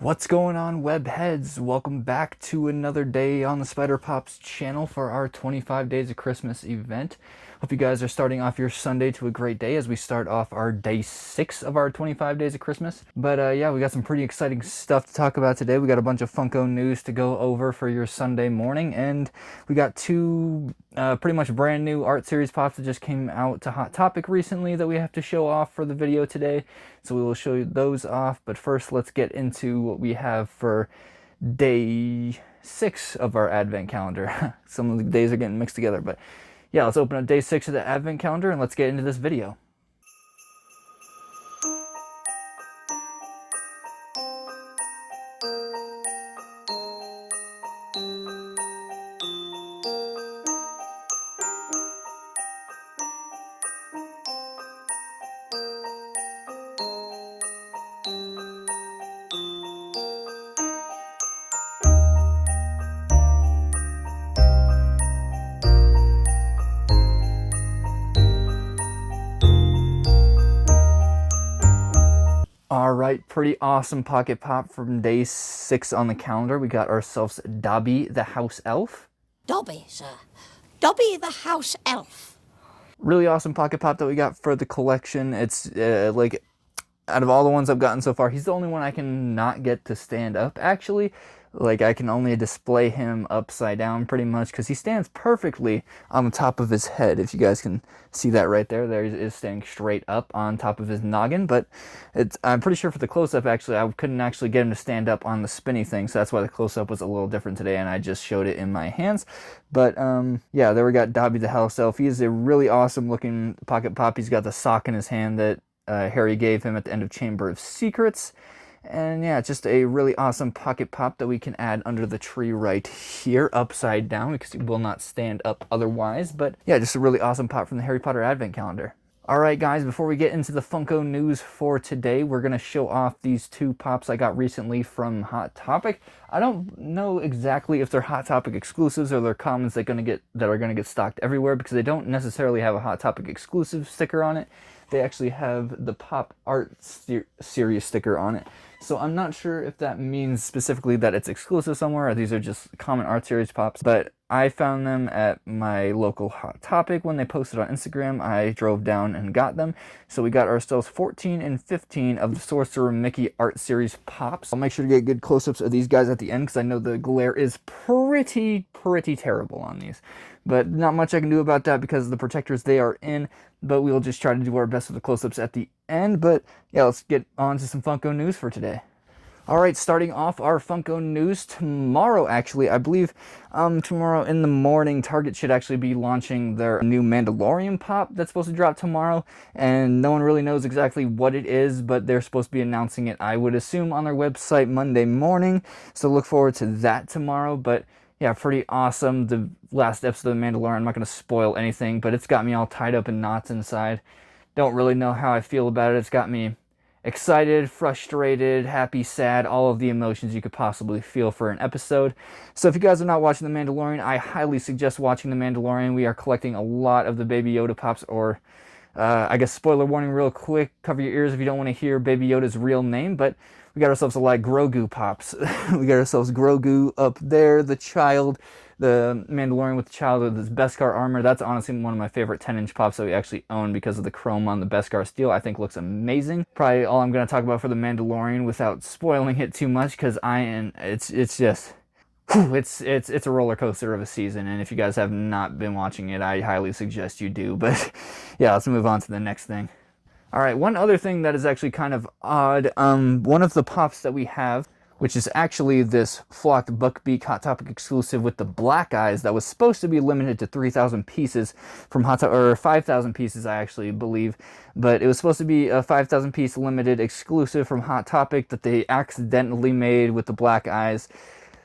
What's going on, web heads? Welcome back to another day on the Spider Pops channel for our 25 Days of Christmas event. Hope you guys are starting off your Sunday to a great day as we start off our day 6 of our 25 Days of Christmas. But yeah, we got some pretty exciting stuff to talk about today. We got a bunch of Funko news to go over for your Sunday morning, and we got two pretty much brand new art series pops that just came out to Hot Topic recently that we have to show off for the video today. So we will show you those off, but first let's get into what we have for day 6 of our advent calendar. Some of the days are getting mixed together, but yeah, let's open up day 6 of the advent calendar and let's get into this video. Alright, pretty awesome pocket pop from day 6 on the calendar. We got ourselves Dobby the House Elf. Dobby, sir. Dobby the house elf. Really awesome pocket pop that we got for the collection. It's like, out of all the ones I've gotten so far, he's the only one I can not get to stand up, actually. Like, I can only display him upside down pretty much because he stands perfectly on the top of his head. If you guys can see that right there, there he is standing straight up on top of his noggin. But I'm pretty sure for the close-up, actually, I couldn't actually get him to stand up on the spinny thing, so that's why the close-up was a little different today, and I just showed it in my hands. But yeah, there we got Dobby the House Elf. He is a really awesome-looking pocket pop. He's got the sock in his hand that Harry gave him at the end of Chamber of Secrets. And yeah, just a really awesome pocket pop that we can add under the tree right here, upside down, because it will not stand up otherwise. But yeah, just a really awesome pop from the Harry Potter Advent Calendar. Alright guys, before we get into the Funko news for today, we're going to show off these two pops I got recently from Hot Topic. I don't know exactly if they're Hot Topic exclusives or they're commons that are going to get stocked everywhere, because they don't necessarily have a Hot Topic exclusive sticker on it. They actually have the Pop Art Series sticker on it. So I'm not sure if that means specifically that it's exclusive somewhere or these are just common art series pops. But I found them at my local Hot Topic when they posted on Instagram. I drove down and got them. So we got ourselves 14 and 15 of the Sorcerer Mickey art series pops. I'll make sure to get good close-ups of these guys at the end because I know the glare is pretty terrible on these. But not much I can do about that because of the protectors they are in. But we'll just try to do our best with the close-ups at the end. But yeah, let's get on to some Funko news for today. Alright, starting off our Funko news tomorrow, actually. I believe tomorrow in the morning, Target should actually be launching their new Mandalorian pop that's supposed to drop tomorrow. And no one really knows exactly what it is, but they're supposed to be announcing it, I would assume, on their website Monday morning. So look forward to that tomorrow. But yeah, pretty awesome. The last episode of The Mandalorian, I'm not going to spoil anything, but it's got me all tied up in knots inside. Don't really know how I feel about it. It's got me excited, frustrated, happy, sad, all of the emotions you could possibly feel for an episode. So if you guys are not watching The Mandalorian, I highly suggest watching The Mandalorian. We are collecting a lot of the Baby Yoda pops, or I guess spoiler warning real quick, cover your ears if you don't want to hear Baby Yoda's real name, but we got ourselves a lot of Grogu pops. We got ourselves Grogu up there, the child, the Mandalorian with the child with his Beskar armor. That's honestly one of my favorite 10-inch pops that we actually own because of the chrome on the Beskar steel. I think looks amazing. Probably all I'm going to talk about for the Mandalorian without spoiling it too much because it's just... Whew, it's a roller coaster of a season, and if you guys have not been watching it, I highly suggest you do. But yeah, let's move on to the next thing. Alright, one other thing that is actually kind of odd, one of the pops that we have, which is actually this flocked Buckbeak Hot Topic exclusive with the black eyes that was supposed to be limited to 3,000 pieces from Hot Topic, or 5,000 pieces I actually believe, but it was supposed to be a 5,000 piece limited exclusive from Hot Topic that they accidentally made with the black eyes.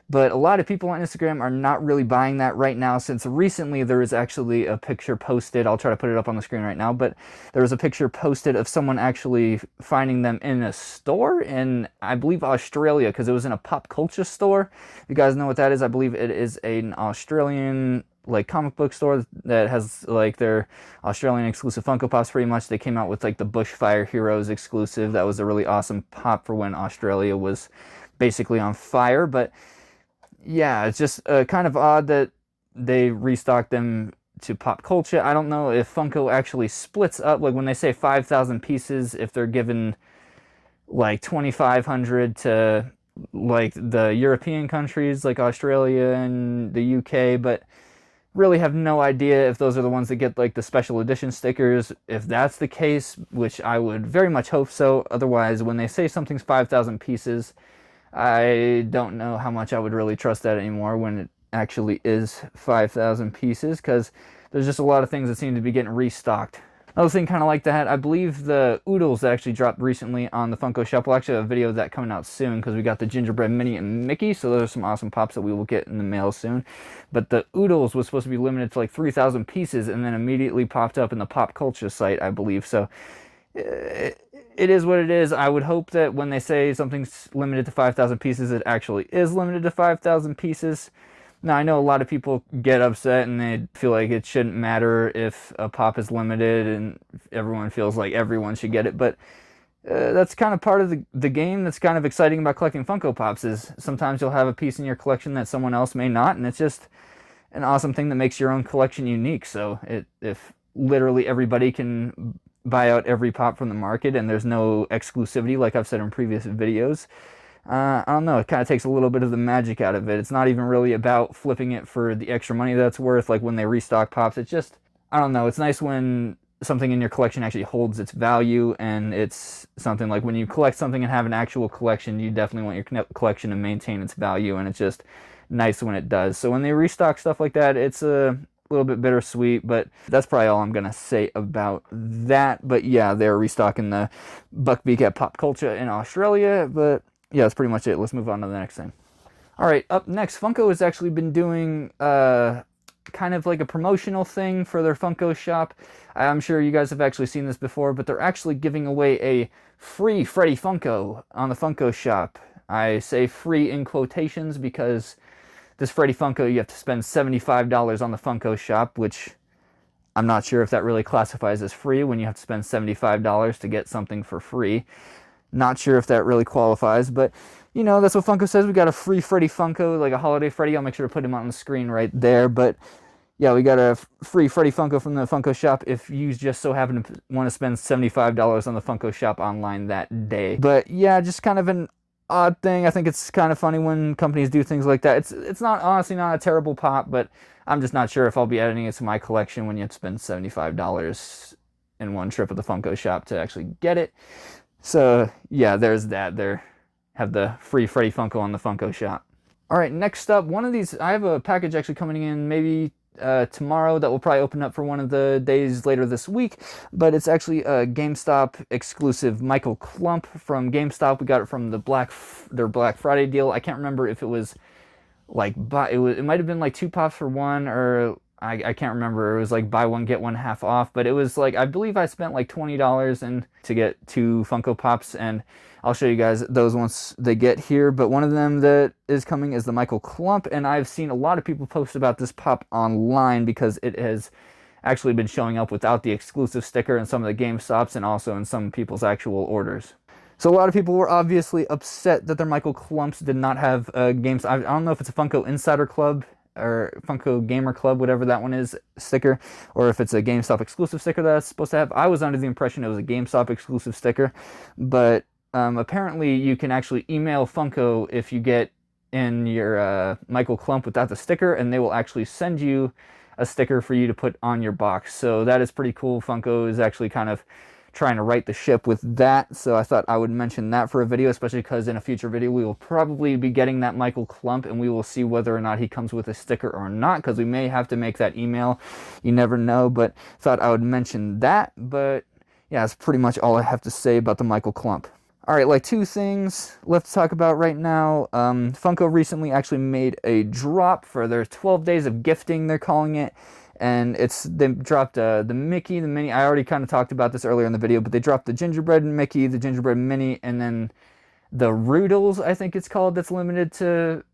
But a lot of people on Instagram are not really buying that right now, since recently there was actually a picture posted. I'll try to put it up on the screen right now, but there was a picture posted of someone actually finding them in a store in, I believe, Australia, because it was in a pop culture store. If you guys know what that is, I believe it is an Australian like comic book store that has like their Australian exclusive Funko Pops pretty much. They came out with like the Bushfire Heroes exclusive. That was a really awesome pop for when Australia was basically on fire. But yeah, it's just kind of odd that they restocked them to pop culture. I don't know if Funko actually splits up, like when they say 5,000 pieces, if they're given like 2,500 to like the European countries like Australia and the UK, but really have no idea if those are the ones that get like the special edition stickers. If that's the case, which I would very much hope so. Otherwise, when they say something's 5,000 pieces, I don't know how much I would really trust that anymore when it actually is 5,000 pieces, because there's just a lot of things that seem to be getting restocked. Another thing kind of like that, I believe the oodles that actually dropped recently on the Funko shop. We'll actually have a video of that coming out soon, because we got the gingerbread Minnie and Mickey, so those are some awesome pops that we will get in the mail soon. But the oodles was supposed to be limited to like 3,000 pieces, and then immediately popped up in the pop culture site, I believe. So it is what it is. I would hope that when they say something's limited to 5,000 pieces, it actually is limited to 5,000 pieces. Now, I know a lot of people get upset and they feel like it shouldn't matter if a pop is limited and everyone feels like everyone should get it, but that's kind of part of the game that's kind of exciting about collecting Funko Pops, is sometimes you'll have a piece in your collection that someone else may not, and it's just an awesome thing that makes your own collection unique. So if literally everybody can buy out every pop from the market and there's no exclusivity, like I've said in previous videos, I don't know, it kind of takes a little bit of the magic out of it. It's not even really about flipping it for the extra money that's worth, like when they restock pops. It's just, I don't know, it's nice when something in your collection actually holds its value, and it's something like when you collect something and have an actual collection, you definitely want your collection to maintain its value, and it's just nice when it does. So when they restock stuff like that, it's a little bit bittersweet, but that's probably all I'm gonna say about that. But yeah, they're restocking the Buckbeak at Pop Culture in Australia, but yeah, that's pretty much it. Let's move on to the next thing. All right, up next, Funko has actually been doing kind of like a promotional thing for their Funko shop. I'm sure you guys have actually seen this before, but they're actually giving away a free Freddy Funko on the Funko shop. I say free in quotations because this Freddy Funko, you have to spend $75 on the Funko shop, which I'm not sure if that really classifies as free when you have to spend $75 to get something for free. Not sure if that really qualifies, but you know, that's what Funko says. We got a free Freddy Funko, like a holiday Freddy. I'll make sure to put him on the screen right there. But yeah, we got a free Freddy Funko from the Funko shop if you just so happen to want to spend $75 on the Funko shop online that day. But yeah, just kind of an odd thing. I think it's kind of funny when companies do things like that. It's not, honestly, not a terrible pop, but I'm just not sure if I'll be adding it to my collection when you have to spend $75 in one trip at the Funko shop to actually get it. So yeah, there's that. There, have the free Freddy Funko on the Funko shop. All right, next up, one of these, I have a package actually coming in maybe tomorrow that will probably open up for one of the days later this week, but it's actually a GameStop exclusive Michael Clump from GameStop. We got it from their Black Friday deal. I can't remember if it was like it might have been like 2 pops for one, or I can't remember. It was like buy one get one half off, but it was like, I believe I spent like $20 to get 2 Funko Pops, and I'll show you guys those once they get here. But one of them that is coming is the Michael Clump, and I've seen a lot of people post about this pop online because it has actually been showing up without the exclusive sticker in some of the GameStops and also in some people's actual orders. So a lot of people were obviously upset that their Michael Clumps did not have games. I don't know if it's a Funko Insider Club or Funko Gamer Club, whatever that one is, sticker, or if it's a GameStop exclusive sticker that it's supposed to have. I was under the impression it was a GameStop exclusive sticker, but apparently you can actually email Funko if you get in your Michael Clump without the sticker, and they will actually send you a sticker for you to put on your box. So that is pretty cool. Funko is actually kind of trying to right the ship with that, so I thought I would mention that for a video, especially because in a future video we will probably be getting that Michael Clump, and we will see whether or not he comes with a sticker or not, because we may have to make that email. You never know, but thought I would mention that. But yeah, that's pretty much all I have to say about the Michael Clump. Alright, like 2 things left to talk about right now. Funko recently actually made a drop for their 12 days of gifting, they're calling it. And they dropped the Mickey, the Minnie. I already kind of talked about this earlier in the video, but they dropped the gingerbread Mickey, the gingerbread Minnie, and then the Roodles, I think it's called, that's limited to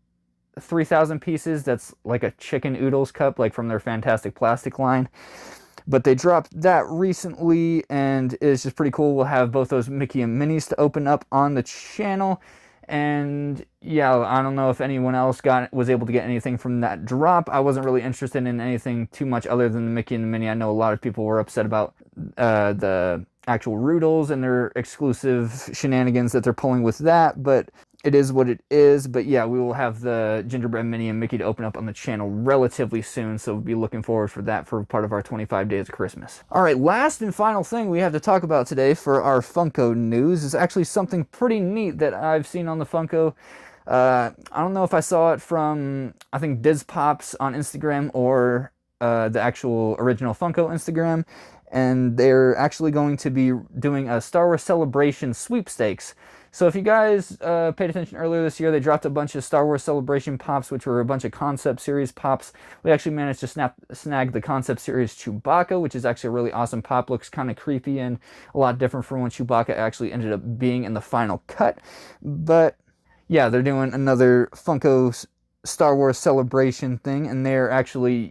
3,000 pieces. That's like a chicken oodles cup, like from their Fantastic Plastic line. But they dropped that recently, and it's just pretty cool. We'll have both those Mickey and Minnies to open up on the channel. And yeah, I don't know if anyone else was able to get anything from that drop. I wasn't really interested in anything too much other than the Mickey and the Minnie. I know a lot of people were upset about the actual Roodles and their exclusive shenanigans that they're pulling with that, but it is what it is. But yeah, we will have the Gingerbread Minnie and Mickey to open up on the channel relatively soon, so we'll be looking forward for that for part of our 25 days of Christmas. All right, last and final thing we have to talk about today for our Funko news is actually something pretty neat that I've seen on the Funko. I don't know if I saw it from, I think, Diz Pops on Instagram or the actual original Funko Instagram, and they're actually going to be doing a Star Wars Celebration sweepstakes. So if you guys paid attention earlier this year, they dropped a bunch of Star Wars Celebration pops, which were a bunch of concept series pops. We actually managed to snag the concept series Chewbacca, which is actually a really awesome pop. Looks kind of creepy and a lot different from what Chewbacca actually ended up being in the final cut. But yeah, they're doing another Funko Star Wars Celebration thing, and they're actually,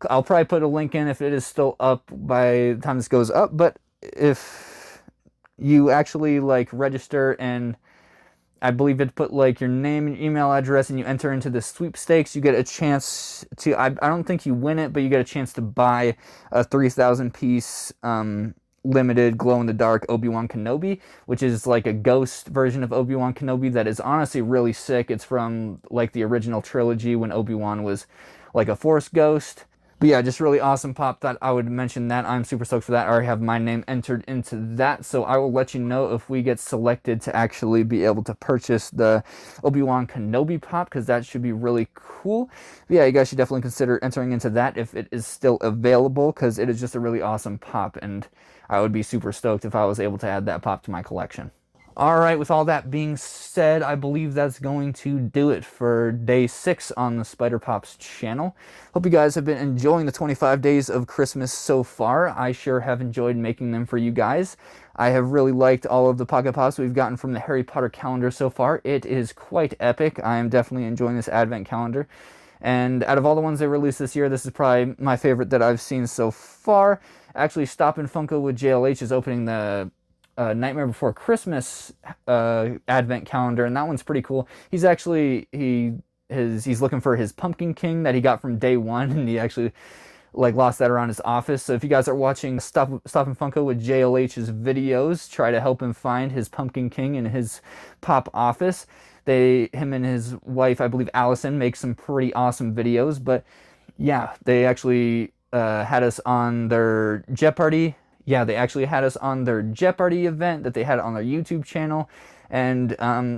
I'll probably put a link in if it is still up by the time this goes up, but if you actually like register, and I believe it put like your name and email address, and you enter into the sweepstakes, you get a chance to, I don't think you win it, but you get a chance to buy a 3,000 piece limited glow-in-the-dark Obi-Wan-Kenobi, which is like a ghost version of Obi-Wan-Kenobi that is honestly really sick. It's from like the original trilogy when Obi-Wan was like a Force ghost. But yeah, just really awesome pop. That I would mention that. I'm super stoked for that. I already have my name entered into that, so I will let you know if we get selected to actually be able to purchase the Obi-Wan Kenobi pop, because that should be really cool. But yeah, you guys should definitely consider entering into that if it is still available, because it is just a really awesome pop, and I would be super stoked if I was able to add that pop to my collection. Alright, with all that being said, I believe that's going to do it for day 6 on the Spider Pops channel. Hope you guys have been enjoying the 25 days of Christmas so far. I sure have enjoyed making them for you guys. I have really liked all of the Pocket Pops we've gotten from the Harry Potter calendar so far. It is quite epic. I am definitely enjoying this advent calendar. And out of all the ones they released this year, this is probably my favorite that I've seen so far. Actually, Stoppin' Funko with JLH is opening the Nightmare Before Christmas advent calendar, and that one's pretty cool. He's actually he's looking for his Pumpkin King that he got from day one, and he actually like lost that around his office. So if you guys are watching Stoppin' Funko with JLH's videos, try to help him find his Pumpkin King in his pop office. Him and his wife, I believe Allison, make some pretty awesome videos. But yeah, they actually had us on their Jeopardy. Yeah, they actually had us on their Jeopardy event that they had on their YouTube channel, and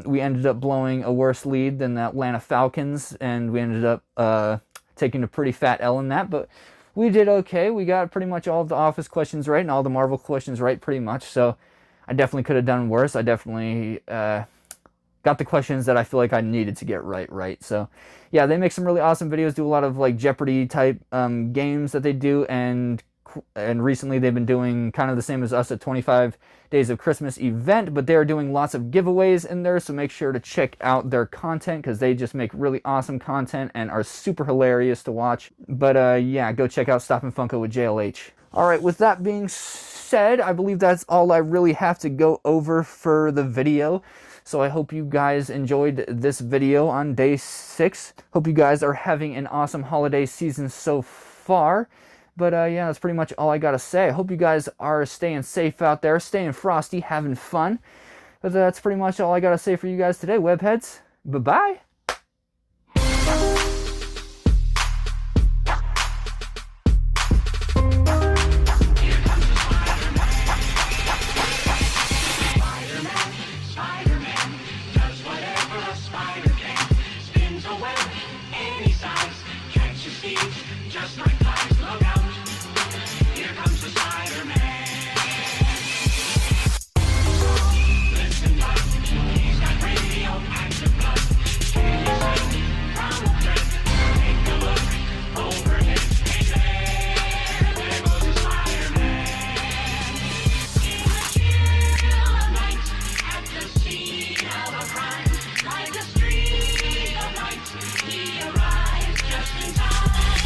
we ended up blowing a worse lead than the Atlanta Falcons, and we ended up taking a pretty fat L in that, but we did okay. We got pretty much all of the Office questions right and all the Marvel questions right pretty much, so I definitely could have done worse. I definitely got the questions that I feel like I needed to get right. So yeah, they make some really awesome videos, do a lot of like Jeopardy type games that they do, and recently they've been doing kind of the same as us at 25 Days of Christmas event, but they're doing lots of giveaways in there, so make sure to check out their content, because they just make really awesome content and are super hilarious to watch. But yeah, go check out Stoppin' Funko with JLH. Alright, with that being said, I believe that's all I really have to go over for the video. So I hope you guys enjoyed this video on day 6. Hope you guys are having an awesome holiday season so far. But yeah, that's pretty much all I gotta say. I hope you guys are staying safe out there, staying frosty, having fun. But that's pretty much all I gotta say for you guys today, webheads. Bye-bye.